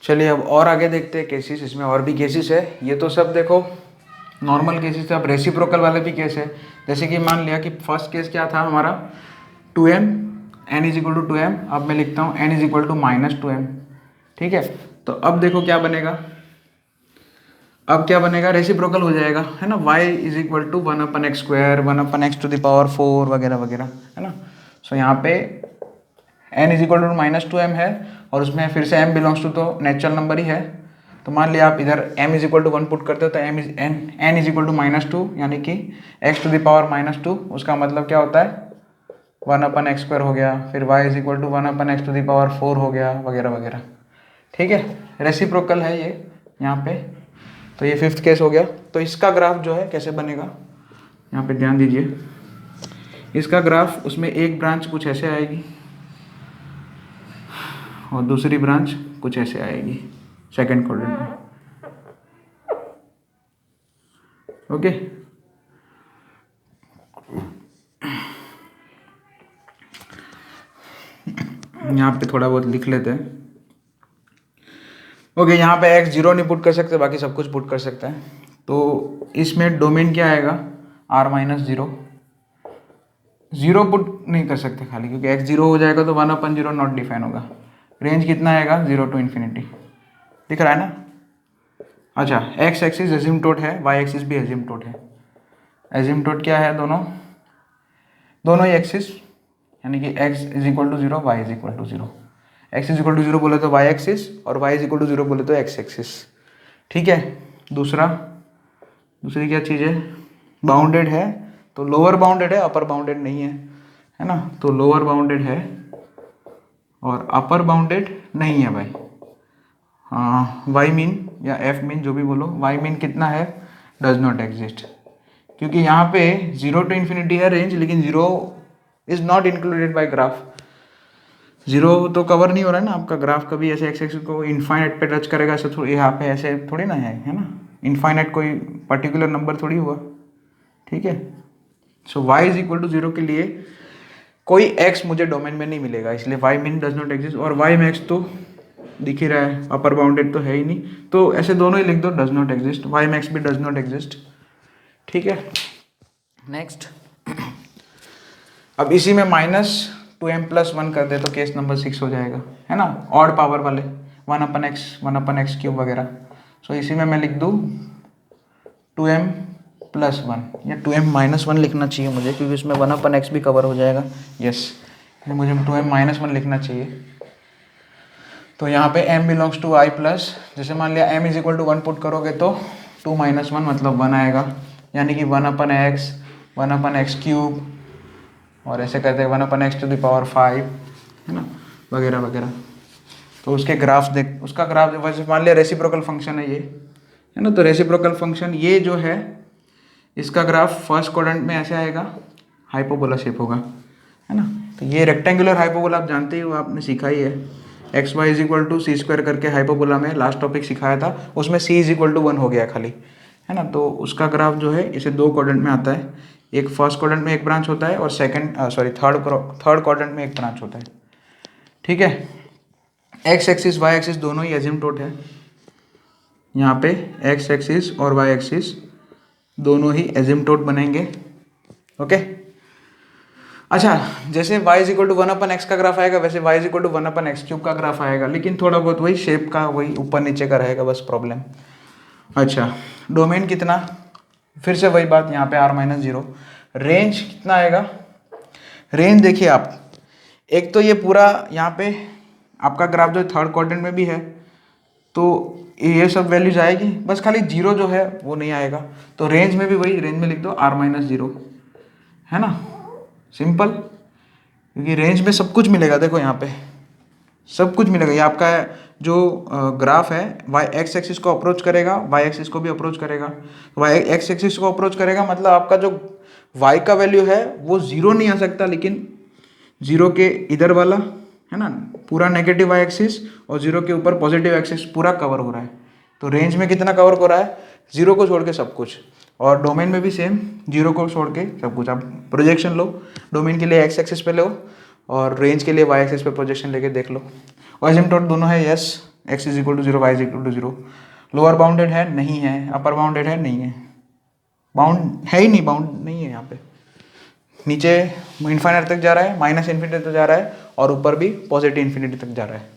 चलिए अब और आगे देखते हैं केसेस। इसमें और भी केसेस है। ये तो सब देखो नॉर्मल केसेस है। अब रेसिप्रोकल वाले भी केस है। जैसे कि मान लिया कि फर्स्ट केस क्या था हमारा 2m, n is equal to 2m। अब मैं लिखता हूँ n is equal to -2m। ठीक है, तो अब देखो क्या बनेगा। अब क्या बनेगा, रेसिप्रोकल हो जाएगा, है ना। y is equal to 1/x², 1/x⁴ वगैरह वगैरह, है ना। सो यहाँ पे n is equal to -2m है और उसमें फिर से m बिलोंग्स टू तो नेचुरल नंबर ही है। तो मान लिया आप इधर m is equal to 1 put करते हो तो n इज इक्वल टू -2, यानी कि x⁻²। उसका मतलब क्या होता है 1/x² हो गया, फिर y is equal to 1/x⁴ हो गया, वगैरह वगैरह। ठीक है, रेसिप्रोकल है ये यहाँ पे। तो ये फिफ्थ केस हो गया। तो इसका ग्राफ जो है कैसे बनेगा, यहाँ पे ध्यान दीजिए। इसका ग्राफ, उसमें एक ब्रांच कुछ ऐसे आएगी और दूसरी ब्रांच कुछ ऐसे आएगी सेकंड क्वाड्रेंट में। ओके, यहाँ पे थोड़ा बहुत लिख लेते हैं। ओके, यहाँ पे x 0 नहीं पुट कर सकते, बाकी सब कुछ पुट कर सकते हैं। तो इसमें डोमेन क्या आएगा, r-0। 0 पुट नहीं कर सकते खाली, क्योंकि x 0 हो जाएगा तो 1/0 नॉट डिफाइन होगा। रेंज कितना आएगा 0 टू इन्फिनिटी, दिख रहा है ना। अच्छा, x एक्सिस एजिम्प्टोट है, y एक्सिस भी एजिम्प्टोट है। एजिम्प्टोट क्या है, दोनों ही एक्सिस, यानी कि x is equal to 0, y is equal to 0। x is equal to 0 बोले तो y एक्सिस और y इज इक्वल टू 0 बोले तो x एक्सिस। ठीक है, दूसरी क्या चीज़ है, बाउंडेड है। तो लोअर बाउंडेड है, अपर बाउंडेड नहीं है ना। तो लोअर बाउंडेड है और अपर बाउंडेड नहीं है भाई। हाँ, y मीन या f मीन जो भी बोलो, y मीन कितना है, डज नॉट एग्जिस्ट। क्योंकि यहाँ पे 0 टू इन्फिनिटी है रेंज, लेकिन 0 is not included by graph. 0 तो कवर नहीं हो रहा है ना आपका ग्राफ। कभी ऐसे एक्स एक्सिस को इनफाइनाइट पे टच करेगा, ऐसे थोड़ी, यहाँ पे ऐसे थोड़ी ना है ना। इनफाइनाइट कोई पर्टिकुलर नंबर थोड़ी हुआ। ठीक है, so y is equal to 0 के लिए कोई x मुझे डोमेन में नहीं मिलेगा, इसलिए y mean does not exist. और y मैक्स तो दिख ही रहा है, अपर बाउंडेड तो है ही नहीं, तो ऐसे दोनों ही लिख दो, does not exist. y max भी डज नॉट एग्जिस्ट। ठीक है, नेक्स्ट। अब इसी में -2m+1 कर दे तो केस नंबर 6 हो जाएगा, है ना। ऑड पावर वाले 1/x, 1/x³ वगैरह। सो इसी में मैं लिख दूँ 2m+1 या 2m-1 लिखना चाहिए मुझे, क्योंकि इसमें 1/x भी कवर हो जाएगा। यस, मुझे 2m-1 लिखना चाहिए। तो यहाँ पे m belongs to i plus, जैसे मान लिया m is equal to 1 put करोगे तो 2-1 मतलब 1 आएगा, यानी कि 1/x, 1/x³, और ऐसे करते हैं 1/x⁵, है ना, वगैरह वगैरह। तो उसके ग्राफ देख, उसका ग्राफ वैसे मान लिया रेसिप्रोकल फंक्शन है ये, है ना। तो रेसिप्रोकल फंक्शन ये जो है, इसका ग्राफ फर्स्ट क्वाड्रेंट में ऐसे आएगा, हाइपोबोला शेप होगा, है ना। तो ये रेक्टेंगुलर हाइपोबोला आप जानते ही हो, आपने सीखा ही है। X Y is equal to c² करके हाइपोबोला में लास्ट टॉपिक सिखाया था, उसमें c इज इक्वल टू 1 हो गया खाली, है ना। तो उसका ग्राफ जो है इसे दो क्वाड्रेंट में आता है। एक फर्स्ट क्वाड्रेंट में एक ब्रांच होता है और थर्ड क्वाड्रेंट में एक ब्रांच होता है। ठीक है, एक्स एक्सिस वाई एक्सिस दोनों ही एजिम्प्टोट है। यहाँ पे एक्स एक्सिस और वाई एक्सिस दोनों ही एजिम्प्टोट बनेंगे। ओके, अच्छा, जैसे y is equal to 1/x का ग्राफ आएगा, वैसे y is equal to 1/x³ का ग्राफ आएगा, लेकिन थोड़ा बहुत वही शेप का, वही ऊपर नीचे का रहेगा बस प्रॉब्लम। अच्छा, डोमेन कितना, फिर से वही बात, यहाँ पे r-0। रेंज कितना आएगा, रेंज देखिए आप, एक तो ये पूरा यहाँ पे आपका ग्राफ जो थर्ड क्वाड्रेंट में भी है, तो ये सब वैल्यूज आएगी, बस खाली 0 जो है वो नहीं आएगा। तो रेंज में भी वही, रेंज में लिख दो r-0, है ना, सिंपल। क्योंकि रेंज में सब कुछ मिलेगा, देखो यहाँ पे सब कुछ मिलेगा। ये आपका जो ग्राफ है वाई एक्स एक्सिस को अप्रोच करेगा, वाई एक्सिस को भी अप्रोच करेगा। वाई एक्स एक्सिस को अप्रोच करेगा मतलब आपका जो वाई का वैल्यू है वो 0 नहीं आ सकता, लेकिन 0 के इधर वाला, है ना, पूरा नेगेटिव वाई एक्सिस और 0 के ऊपर पॉजिटिव एक्सिस पूरा कवर हो रहा है। तो रेंज में कितना कवर हो रहा है, 0 को छोड़ के सब कुछ। और डोमेन में भी सेम, 0 को छोड़ के सब कुछ। आप प्रोजेक्शन लो, डोमेन के लिए एक्स एक्सिस पे लो और रेंज के लिए वाई एक्सिस पे प्रोजेक्शन लेके देख लो। और एसिम्प्टोट दोनों है, yes. X is equal to zero, Y is equal to zero. Lower bounded है, नहीं है। अपर बाउंडेड है, नहीं है। बाउंड है ही नहीं, बाउंड नहीं है यहाँ पे। नीचे इन्फाइनाइट तक जा रहा है, माइनस इन्फिनिटी तक जा रहा है, और ऊपर भी पॉजिटिव इन्फिनिटी तक जा रहा है।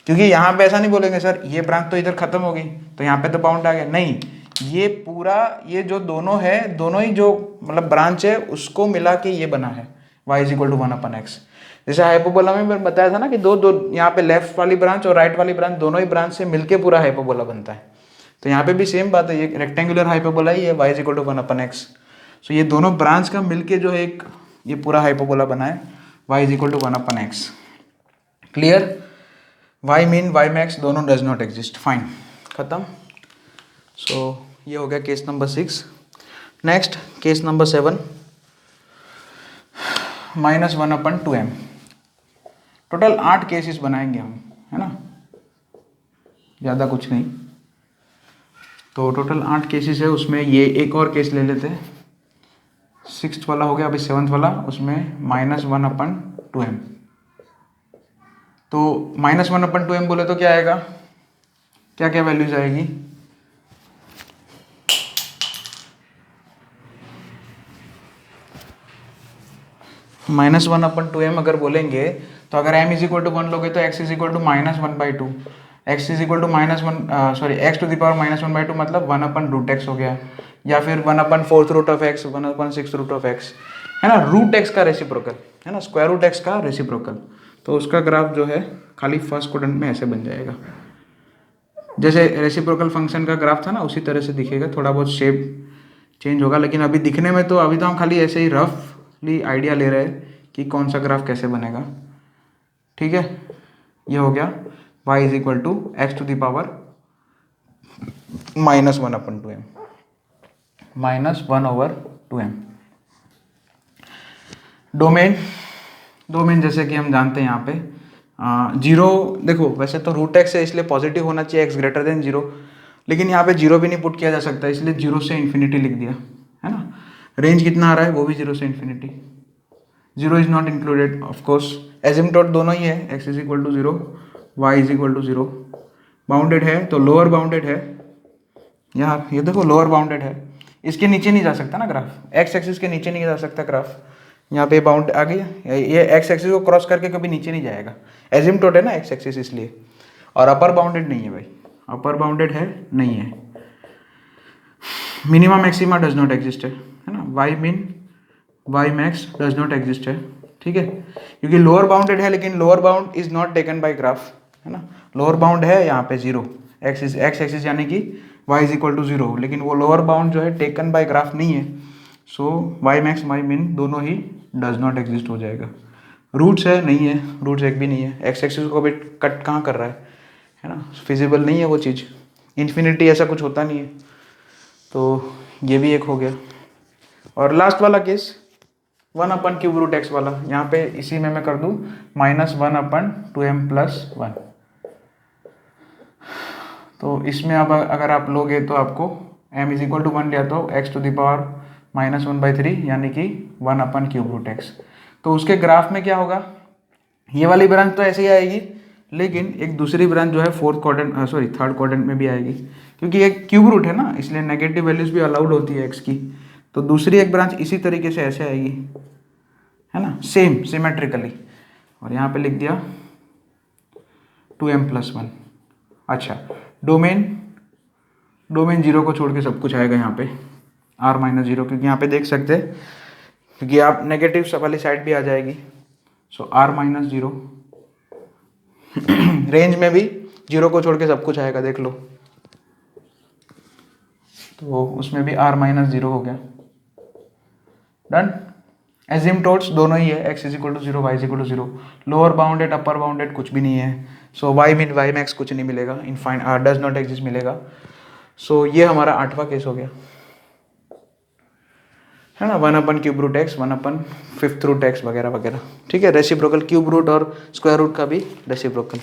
क्योंकि यहाँ पे ऐसा नहीं बोलेंगे सर ये ब्रांच तो इधर खत्म होगी तो यहाँ पे तो बाउंड आ गया, नहीं। ये पूरा, ये जो दोनों है, दोनों ही जो मतलब ब्रांच है उसको मिला के ये बना है y is equal to 1/x। जैसे हाइपोबोला में मैंने बताया था ना कि दो यहाँ पे लेफ्ट वाली ब्रांच और राइट वाली ब्रांच, दोनों ही ब्रांच से मिलके पूरा हाइपोबोला बनता है। तो यहाँ पे भी सेम बात है, ये रेक्टेंगुलर हाइपोबोला ही है, y is equal to 1/x। So ये दोनों ब्रांच का मिलके जो है एक ये पूरा हाइपोबोला बना है, y is equal to 1/x। Clear? y mean y max दोनों डज नॉट एग्जिस्ट। फाइन, खत्म। सो ये हो गया case number 6। Next case number 7, -1/2m। Total 8 cases बनाएंगे हम, है ना, ज़्यादा कुछ नहीं। तो टोटल 8 केसेस है, उसमें ये एक और केस ले लेते हैं। 6th वाला हो गया, अभी 7th वाला, उसमें -1/2m। तो -1/2m बोले तो क्या आएगा, क्या क्या वैल्यूज आएगी? -1/2m अगर बोलेंगे तो अगर m इज इक्वल टू 1 लोगे तो x is equal to -1/2, x is equal to x to the power -1/2 मतलब 1/√x हो गया, या फिर 1/4 1/6 है ना। रूट x का रेसिप्रोकल है ना, स्क्वायर रूट x का रेसिप्रोकल। तो उसका ग्राफ जो है खाली फर्स्ट क्वाड्रेंट में ऐसे बन जाएगा, जैसे रेसिप्रोकल फंक्शन का ग्राफ था ना उसी तरह से दिखेगा। थोड़ा बहुत शेप चेंज होगा, लेकिन अभी दिखने में तो अभी तो हम खाली ऐसे ही रफली आइडिया ले रहे हैं कि कौन सा ग्राफ कैसे बनेगा। ठीक है, ये हो गया y is equal to x to the power -1/2m, -1/2m। Domain जैसे कि हम जानते हैं यहाँ पे जीरो, देखो वैसे तो रूट एक्स है इसलिए पॉजिटिव होना चाहिए x ग्रेटर देन 0, लेकिन यहाँ पे 0 भी नहीं पुट किया जा सकता, इसलिए 0 से इन्फिनिटी लिख दिया, है ना। रेंज कितना आ रहा है, वो भी 0 से infinity. 0 is not included of course, asymptote दोनों ही है, x is equal to 0, y is equal to 0। Bounded है तो लोअर बाउंडेड है, यहाँ ये देखो लोअर बाउंडेड है, इसके नीचे नहीं जा सकता ना ग्राफ, x एक्सिस के नीचे नहीं जा सकता ग्राफ। यहाँ पे बाउंड आ गया, ये x एक्सिस को क्रॉस करके कभी नीचे नहीं जाएगा, एसिम्पटोट है ना x एक्सिस इसलिए। और अपर बाउंडेड नहीं है भाई, अपर बाउंडेड है नहीं है। Minima maxima does not exist है ना, y mean y max does not exist है, ठीक है, क्योंकि लोअर बाउंडेड है लेकिन lower bound is not taken by graph, है ना। लोअर बाउंड है यहाँ पे 0, x एक्सिस यानी कि y इज इक्वल टू 0, लेकिन वो लोअर बाउंड जो है टेकन बाय ग्राफ नहीं है। सो y मैक्स y मिन दोनों ही डज नॉट एग्जिस्ट हो जाएगा। रूट्स है, नहीं है, रूट्स एक भी नहीं है, x एक्सिस को भी कट कहाँ कर रहा है ना, फिजिबल नहीं है वो चीज़, इन्फिनिटी ऐसा कुछ होता नहीं है। तो ये भी एक हो गया। और लास्ट वाला केस 1/√x वाला, यहाँ पे इसी में मैं कर दूँ -1/2m + 1। तो इसमें अब अगर आप लोगे तो आपको m इज इक्वल टू 1 लिया तो x टू द पावर -1/3 यानी कि 1/√x। तो उसके ग्राफ में क्या होगा, ये वाली ब्रांच तो ऐसे ही आएगी, लेकिन एक दूसरी ब्रांच जो है थर्ड क्वाड्रेंट में भी आएगी, क्योंकि ये क्यूब रूट है ना इसलिए नेगेटिव वैल्यूज भी अलाउड होती है x की। तो दूसरी एक ब्रांच इसी तरीके से ऐसे आएगी, है ना, सेम सिमेट्रिकली। और यहाँ पे लिख दिया 2m + 1। अच्छा, डोमेन 0 को छोड़ के सब कुछ आएगा यहाँ पे r - 0, क्योंकि यहाँ पे देख सकते हैं, क्योंकि आप नेगेटिव वाली साइड भी आ जाएगी। सो r - 0 रेंज में भी 0 को छोड़ के सब कुछ आएगा, देख लो। तो उसमें भी r - 0 हो गया, डन। एसिम्पटोट्स दोनों ही है, x is equal to 0, y is equal to 0। Lower bounded upper bounded कुछ भी नहीं है। So y mean y max कुछ नहीं मिलेगा, इनफाइन डज नॉट एग्जिस्ट मिलेगा। सो ये हमारा 8वां केस हो गया, है ना, 1/√x 1/5√x वगैरह वगैरह, ठीक है। रेसिप्रोकल क्यूब रूट और स्क्वायर रूट का भी रेसिप्रोकल,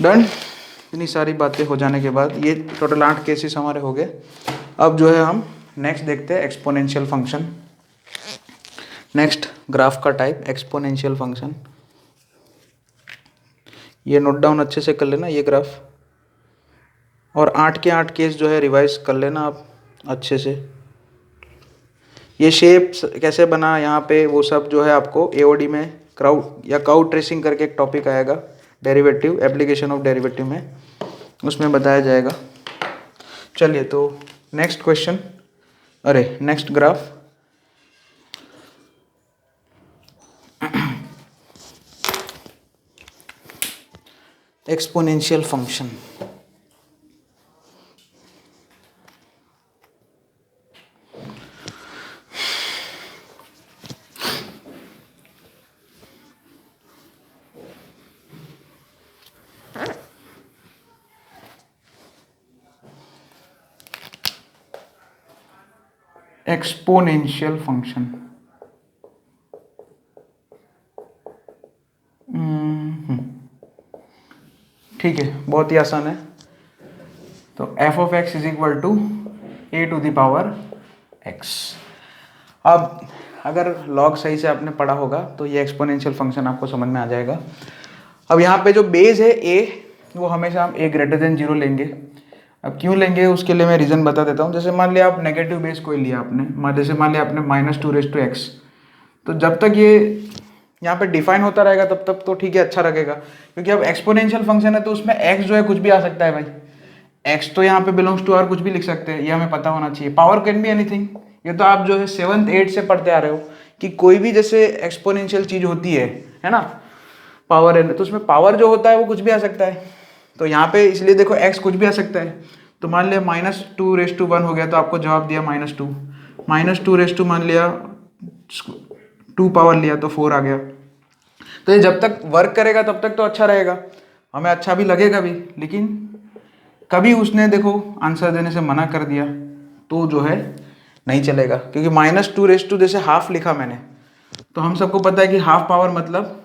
डन। इतनी सारी बातें हो जाने के बाद ये टोटल 8 केसेस हमारे हो गए। अब जो है हम नेक्स्ट देखते हैं एक्सपोनेंशियल फंक्शन। नेक्स्ट ग्राफ का टाइप एक्सपोनेंशियल फंक्शन। ये नोट डाउन अच्छे से कर लेना ये ग्राफ, और 8 के 8 केस जो है रिवाइज कर लेना आप अच्छे से। ये शेप कैसे बना यहाँ पे वो सब जो है आपको एओडी में क्राउड या काउ ट्रेसिंग करके एक टॉपिक आएगा, डेरिवेटिव एप्लीकेशन ऑफ डेरिवेटिव में, उसमें बताया जाएगा। चलिए तो नेक्स्ट क्वेश्चन, अरे next graph. Exponential function. Exponential function ठीक है, बहुत ही आसान है। तो F of X is equal to A to the power X. अब अगर लॉग सही से आपने पढ़ा होगा तो ये एक्सपोनेंशियल फंक्शन आपको समझ में आ जाएगा। अब यहाँ पे जो बेस है ए, वो हमेशा हम ए ग्रेटर देन 0 लेंगे। अब क्यों लेंगे उसके लिए मैं रीज़न बता देता हूँ। जैसे मान लिया आप नेगेटिव बेस कोई लिया आपने, जैसे मान लिया आपने -2 तो जब तक ये यहाँ पे डिफाइन होता रहेगा तब तक तो ठीक है, अच्छा लगेगा। क्योंकि अब एक्सपोनेंशियल फंक्शन है तो उसमें एक्स जो है कुछ भी आ सकता है भाई। एक्स तो यहाँ पे बिलोंग्स टू आर कुछ भी लिख सकते हैं, ये हमें पता होना चाहिए। Power can be anything. ये तो आप जो है 7th 8th से पढ़ते आ रहे हो कि कोई भी जैसे एक्सपोनेंशियल चीज़ होती है ना, पावर है, तो उसमें पावर जो होता है वो कुछ भी आ सकता है। तो यहाँ पे इसलिए देखो एक्स कुछ भी आ सकता है। तो मान लिया -2 हो गया तो आपको जवाब दिया -2। -2 मान लिया 2 पावर लिया तो 4 आ गया। तो ये जब तक वर्क करेगा तब तक तो अच्छा रहेगा, हमें अच्छा भी लगेगा भी। लेकिन कभी उसने देखो आंसर देने से मना कर दिया तो जो है नहीं चलेगा। क्योंकि -2 जैसे हाफ लिखा मैंने, तो हम सबको पता है कि हाफ पावर मतलब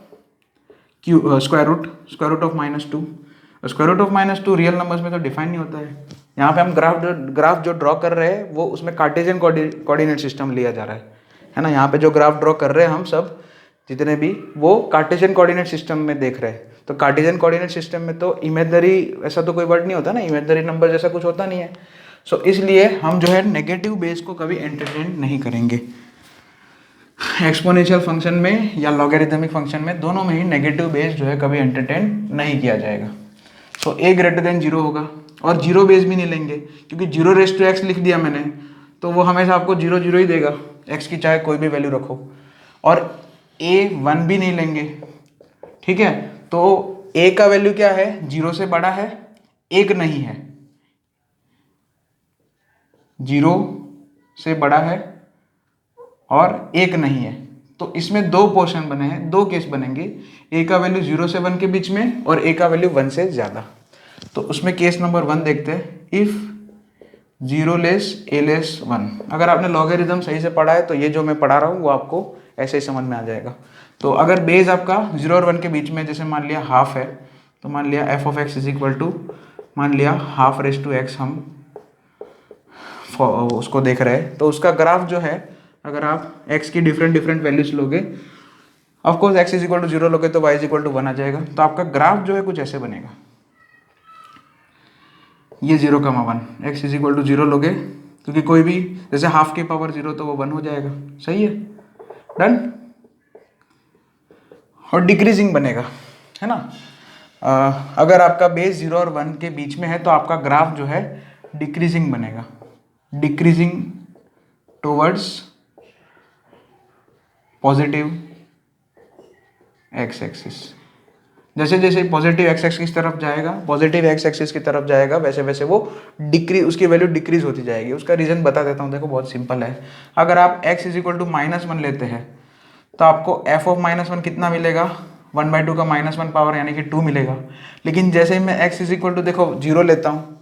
square root of -2। Square root of -2 real numbers में तो डिफाइन नहीं होता है। यहाँ पे हम ग्राफ जो ड्रॉ कर रहे हैं वो उसमें कार्टेशियन कोऑर्डिनेट सिस्टम लिया जा रहा है ना। यहाँ पे जो ग्राफ ड्रॉ कर रहे हैं हम सब जितने भी, वो कार्टेशियन कोऑर्डिनेट सिस्टम में देख रहे हैं। तो कार्टेशियन कोऑर्डिनेट सिस्टम में तो इमेजनरी ऐसा तो कोई वर्ड नहीं होता ना, इमेजनरी नंबर जैसा कुछ होता नहीं है। सो इसलिए हम जो है नेगेटिव बेस को कभी एंटरटेन नहीं करेंगे। एक्सपोनेंशियल फंक्शन में या लॉगरिथमिक फंक्शन में, दोनों में ही नेगेटिव बेस जो है कभी एंटरटेन नहीं किया जाएगा। सो ए ग्रेटर देन 0 होगा, और 0 बेस भी नहीं लेंगे क्योंकि 0 लिख दिया मैंने तो वो हमेशा आपको 0 0 ही देगा, एक्स की चाहे कोई भी वैल्यू रखो। और ए 1 भी नहीं लेंगे, ठीक है। तो ए का वैल्यू क्या है, 0 से बड़ा है, 1 नहीं है, 0 से बड़ा है और 1 नहीं है। तो इसमें 2 पोर्शन बने हैं, 2 केस बनेंगे, ए का वैल्यू 0 से 1 के बीच में और ए का वैल्यू 1 से ज़्यादा। तो उसमें केस नंबर 1 देखते हैं, इफ़ 0 लेस ए लेस 1। अगर आपने लॉगरिथम सही से पढ़ा है तो ये जो मैं पढ़ा रहा हूँ वो आपको ऐसे ही समझ में आ जाएगा। तो अगर बेस आपका 0 और 1 के बीच में, जैसे मान लिया हाफ है, तो मान लिया F of X is equal to, मान लिया हाफ रेस टू एक्स हम उसको देख रहे हैं। तो उसका ग्राफ जो है, अगर आप x की डिफरेंट वैल्यूज लोगे, of course x is equal to 0 लोगे तो y इज इक्वल टू 1 आ जाएगा। तो आपका ग्राफ जो है कुछ ऐसे बनेगा, ये 0,1, x इज इक्वल टू 0 लोगे क्योंकि कोई भी जैसे हाफ की पावर 0 तो वो 1 हो जाएगा, सही है, डन। और डिक्रीजिंग बनेगा, है ना। अगर आपका बेस 0 और 1 के बीच में है तो आपका ग्राफ जो है डिक्रीजिंग बनेगा, decreasing towards positive x axis. जैसे जैसे पॉजिटिव एक्स एक्सिस की तरफ जाएगा, पॉजिटिव एक्स एक्सिस की तरफ जाएगा, वैसे वैसे वो उसकी वैल्यू डिक्रीज होती जाएगी। उसका रीज़न बता देता हूँ, देखो बहुत सिंपल है। अगर आप x इज इक्वल टू -1 लेते हैं तो आपको f ऑफ -1 कितना मिलेगा, 1/2 का -1 पावर यानी कि 2 मिलेगा। लेकिन जैसे ही मैं x इज इक्वल टू देखो 0 लेता हूँ,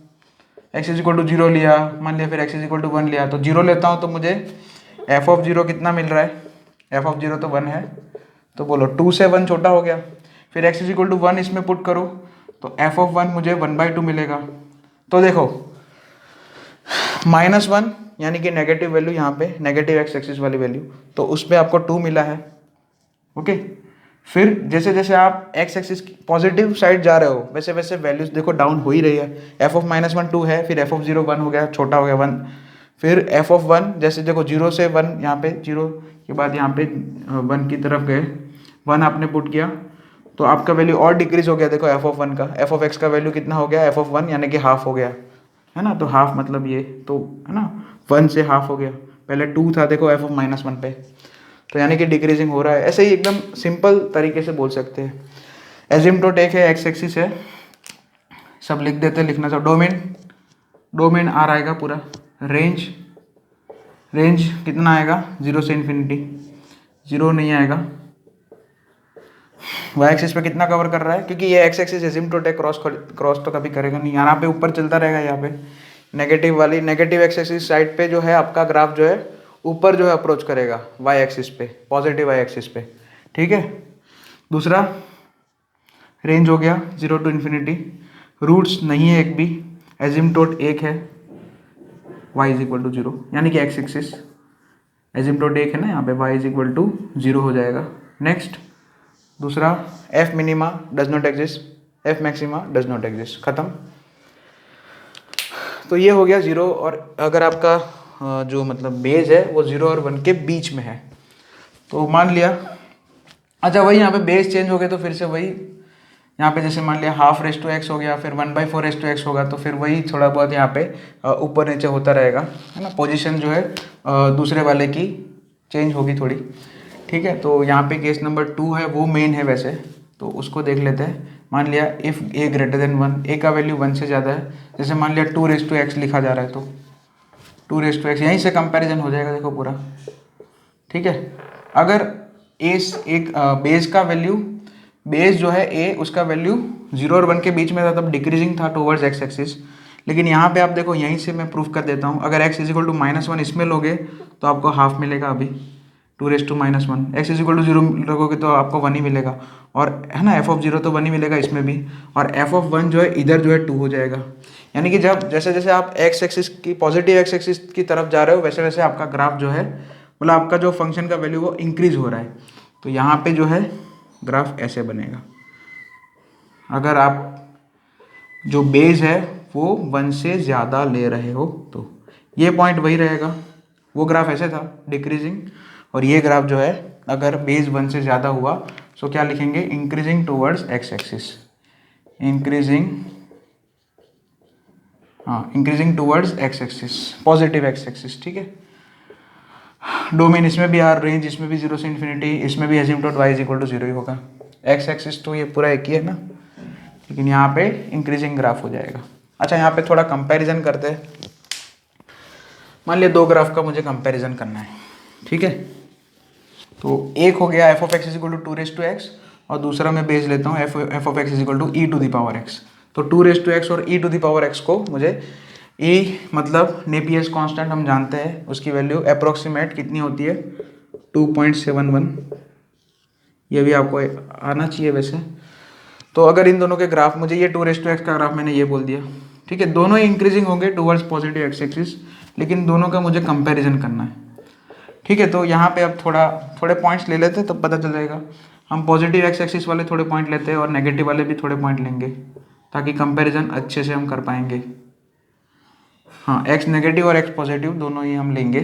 x इज इक्वल टू 0 लिया, मान लिया फिर x इज इक्वल टू 1 लिया, तो 0 लेता हूँ तो मुझे f ऑफ 0 कितना मिल रहा है, f ऑफ 0 तो 1 है, तो बोलो 2 से 1 छोटा हो गया। फिर x इज इक्वल टू 1 इसमें पुट करो तो f ऑफ 1 मुझे 1/2 मिलेगा। तो देखो -1 यानी कि नेगेटिव वैल्यू, यहाँ पे नेगेटिव एक्स एक्सिस वाली वैल्यू, तो उस पर आपको 2 मिला है, ओके। फिर जैसे जैसे आप एक्स एक्सिस पॉजिटिव साइड जा रहे हो वैसे वैसे वैल्यूज देखो डाउन हो ही रही है। एफ ऑफ माइनस वन 2 है, फिर एफ ऑफ 0 1 हो गया, छोटा हो गया 1, फिर एफ ऑफ 1 जैसे देखो 0 से 1 यहाँ पे 0 के बाद यहाँ पे 1 की तरफ गए, 1 आपने पुट किया तो आपका वैल्यू और डिक्रीज हो गया। देखो एफ ऑफ 1 का, एफ ऑफ एक्स का वैल्यू कितना हो गया, एफ ऑफ 1 यानी कि हाफ हो गया है ना। तो हाफ मतलब ये तो है ना 1 से हाफ हो गया, पहले 2 था देखो एफ ऑफ माइनस 1 पे, तो यानी कि डिक्रीजिंग हो रहा है। ऐसे ही एकदम सिंपल तरीके से बोल सकते हैं। एजिम्प्टोट एक है, एक्स एक्सिस है, सब लिख देते हैं, लिखना चाहिए। डोमेन, डोमेन आर आएगा पूरा, रेंज, रेंज कितना आएगा 0 से इन्फिनिटी, 0 नहीं आएगा। वाई एक्सिस पे कितना कवर कर रहा है, क्योंकि ये एक्स एक्सिस एजिम्प्टोट है, क्रॉस तो कभी करेगा नहीं, यहाँ पे ऊपर चलता रहेगा। यहाँ पे नेगेटिव वाली, नेगेटिव एक्स एक्सिस साइड पे जो है आपका ग्राफ जो है ऊपर जो है अप्रोच करेगा वाई एक्सिस पे, पॉजिटिव वाई एक्सिस पे, ठीक है। दूसरा रेंज हो गया 0 टू इन्फिनिटी, रूट्स नहीं है एक भी, एजिम्प्टोट एक है, y इज इक्वल टू 0 यानी कि एक्स एक्सिस एजिम्प्टोट एक है ना, यहाँ पे y इज इक्वल टू 0 हो जाएगा। नेक्स्ट दूसरा F minima does not exist, F maxima does not exist, खत्म। तो ये हो गया 0, और अगर आपका जो मतलब बेस है वो 0 और 1 के बीच में है तो मान लिया, अच्छा वही यहाँ पे बेस चेंज हो गया तो फिर से वही यहाँ पे जैसे मान लिया हाफ रेस टू एक्स हो गया, फिर 1/4 रेस टू एक्स होगा, तो फिर वही थोड़ा बहुत यहाँ पे ऊपर नीचे होता रहेगा है ना। पोजीशन जो है दूसरे वाले की चेंज होगी थोड़ी, ठीक है। तो यहाँ पे केस नंबर 2 है, वो मेन है वैसे, तो उसको देख लेते हैं। मान लिया इफ़ ए ग्रेटर देन 1, ए का वैल्यू 1 से ज़्यादा है, जैसे मान लिया 2 रेस टू एक्स लिखा जा रहा है, तो 2 रेस टू एक्स यहीं से कंपैरिजन हो जाएगा देखो पूरा, ठीक है। अगर एक बेस का वैल्यू, बेस जो है ए उसका वैल्यू 0 और 1 के बीच में था तब डिक्रीजिंग था टुवर्ड्स एक्स एक्सिस, लेकिन यहाँ पे आप देखो यहीं से मैं प्रूफ कर देता हूँ, अगर x इज इक्वल टू -1 इसमें लोगे तो आपको हाफ मिलेगा अभी 2 raise to -1, x is equal to 0 लोगोगे तो आपको 1 ही मिलेगा, और है ना एफ ऑफ 0 तो 1 ही मिलेगा इसमें भी, और एफ ऑफ 1 जो है इधर जो है 2 हो जाएगा। यानी कि जब जैसे जैसे आप एक्स एक्सिस की पॉजिटिव एक्स एक्सिस की तरफ जा रहे हो वैसे वैसे आपका ग्राफ जो है मतलब आपका जो फंक्शन का वैल्यू वो इंक्रीज हो रहा है। तो यहाँ पे जो है ग्राफ ऐसे बनेगा, अगर आप जो बेस है वो 1 से ज़्यादा ले रहे हो तो ये पॉइंट वही रहेगा, वो ग्राफ ऐसे था डिक्रीजिंग, और ये ग्राफ जो है अगर बेस 1 से ज़्यादा हुआ तो क्या लिखेंगे, increasing towards x axis, increasing, हाँ increasing towards x axis, positive x axis, ठीक है। डोमेन इसमें भी आर, रेंज इसमें भी 0 से इन्फिनिटी, इसमें भी एजिम्प्टोट y इज इक्वल टू 0 ही होगा। एक्स एक्सिस तो ये पूरा एक ही है ना, लेकिन यहाँ पे इंक्रीजिंग ग्राफ हो जाएगा। अच्छा यहाँ पे थोड़ा कंपैरिजन करते हैं, मान लिया 2 ग्राफ का मुझे कंपैरिजन करना है, ठीक है। तो एक हो गया F of X is equal to 2 raise to X, और दूसरा मैं बेस लेता हूँ F of X is equal to E to the power X. तो 2 रेस टू एक्स और E to the power X को मुझे ई मतलब नेपियर्स कांस्टेंट हम जानते हैं, उसकी वैल्यू अप्रोक्सीमेट कितनी होती है 2.71, ये भी आपको आना चाहिए वैसे। तो अगर इन दोनों के ग्राफ, मुझे ये 2 रेस टू एक्स का ग्राफ मैंने ये बोल दिया, ठीक है, दोनों ही इंक्रीजिंग होंगे टुवर्ड्स पॉजिटिव एक्स एक्सिस, लेकिन दोनों का मुझे कंपैरिजन करना है, ठीक है। तो यहाँ पे अब थोड़े पॉइंट्स ले लेते हैं तब पता चल जाएगा। हम पॉजिटिव एक्स एक्सिस वाले थोड़े पॉइंट लेते हैं और नेगेटिव वाले भी थोड़े पॉइंट लेंगे ताकि कंपैरिजन अच्छे से हम कर पाएंगे। हाँ एक्स नेगेटिव और एक्स पॉजिटिव दोनों ही हम लेंगे।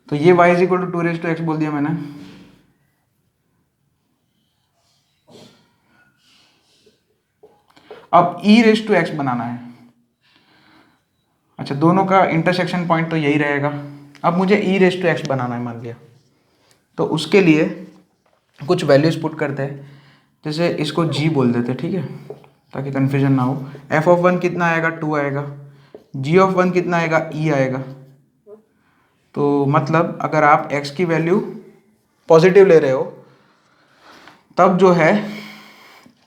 तो ये y is equal to 2 raise to X बोल दिया मैंने, अब e रेस टू एक्स बनाना है। अच्छा दोनों का इंटरसेक्शन पॉइंट तो यही रहेगा, अब मुझे e रेस टू एक्स बनाना है मान लिया, तो उसके लिए कुछ वैल्यूज पुट करते हैं, जैसे इसको g बोल देते हैं, ठीक है, ताकि कन्फ्यूजन ना हो। f ऑफ 1 कितना आएगा 2 आएगा, g ऑफ 1 कितना आएगा e आएगा। तो मतलब अगर आप x की वैल्यू पॉजिटिव ले रहे हो तब जो है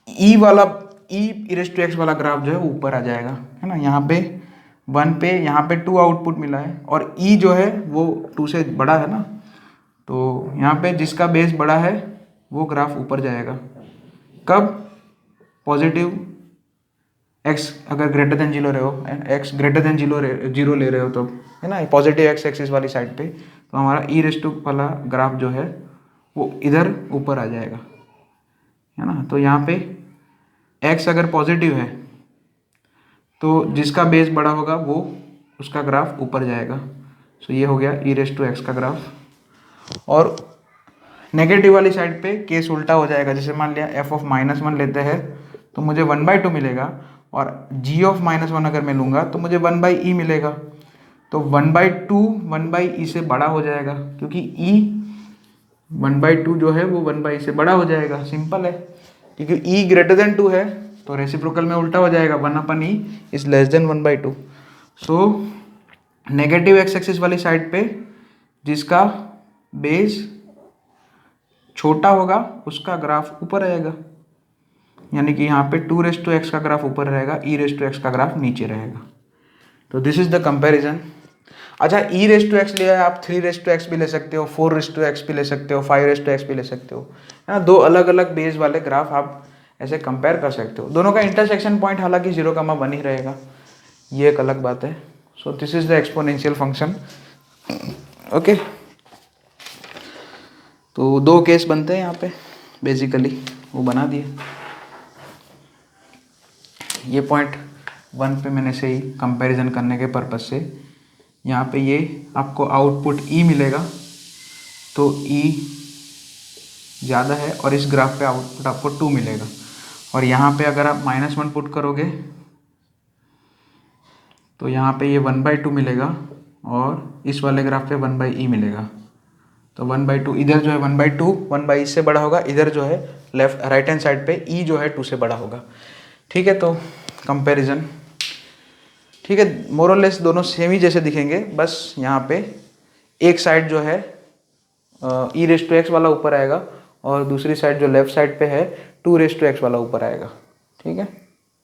e वाला e रेस टू एक्स वाला ग्राफ जो है ऊपर आ जाएगा, है ना। यहाँ पे 1 पे यहाँ पे 2 आउटपुट मिला है और e जो है वो 2 से बड़ा है ना, तो यहाँ पे जिसका बेस बड़ा है वो ग्राफ ऊपर जाएगा। कब, पॉजिटिव एक्स अगर ग्रेटर देन जीरो रहे हो, एक्स ग्रेटर देन जीरो ले रहे हो तो, है ना, पॉजिटिव एक्स एक्सिस वाली साइड पे, तो हमारा ई रेस टू वाला ग्राफ जो है वो इधर ऊपर आ जाएगा, है ना। तो यहाँ पे एक्स अगर पॉजिटिव है तो जिसका बेस बड़ा होगा वो उसका ग्राफ ऊपर जाएगा। सो ये हो गया ई रेस टू एक्स का ग्राफ। और नेगेटिव वाली साइड पे केस उल्टा हो जाएगा। जैसे मान लिया एफ ऑफ -1 लेते हैं तो मुझे 1/2 मिलेगा, और जी ऑफ -1 अगर मैं लूँगा तो मुझे 1/e मिलेगा। तो 1/2 1/e से बड़ा हो जाएगा, क्योंकि e 1/2 जो है वो 1/e से बड़ा हो जाएगा। सिंपल है, क्योंकि e ग्रेटर देन 2 है तो रेसिप्रोकल में उल्टा हो जाएगा, 1/e is less than 1/2। So negative x axis वाली साइड पे जिसका बेस छोटा होगा उसका ग्राफ ऊपर आएगा, यानी कि यहाँ पे 2 रेस टू एक्स का ग्राफ ऊपर रहेगा, ई रेस टू एक्स का ग्राफ नीचे रहेगा। तो दिस इज द कंपैरिजन। अच्छा, ई रेस टू एक्स लिया है, आप 3 रेस टू एक्स भी ले सकते हो, 4 रेस टू एक्स भी ले सकते हो, 5 रेस टू एक्स भी ले सकते हो, है ना। 2 अलग अलग बेस वाले ग्राफ आप ऐसे कंपेयर कर सकते हो। दोनों का इंटरसेक्शन पॉइंट हालांकि 0, 1 ही रहेगा, ये एक अलग बात है। So this is the exponential function. Okay, तो 2 केस बनते हैं यहाँ पे बेसिकली, वो बना दिए। ये पॉइंट 1 पे मैंने से ही कंपैरिजन करने के पर्पज से यहाँ पे ये आपको आउटपुट ई मिलेगा, तो ई ज़्यादा है, और इस ग्राफ पे आउटपुट आपको 2 मिलेगा। और यहाँ पे अगर आप -1 पुट करोगे तो यहाँ पे ये 1/2 मिलेगा, और इस वाले ग्राफ पे 1/e मिलेगा। तो 1/2 इधर जो है 1/2 1/e से बड़ा होगा, इधर जो है लेफ्ट राइट हैंड साइड पे e जो है 2 से बड़ा होगा। ठीक है, तो कंपैरिजन ठीक है, मोर और लेस दोनों सेम ही जैसे दिखेंगे, बस यहाँ पे एक साइड जो है ई रेस टू एक्स वाला ऊपर आएगा, और दूसरी साइड जो लेफ्ट साइड पे है 2 रेस टू एक्स वाला ऊपर आएगा। ठीक है।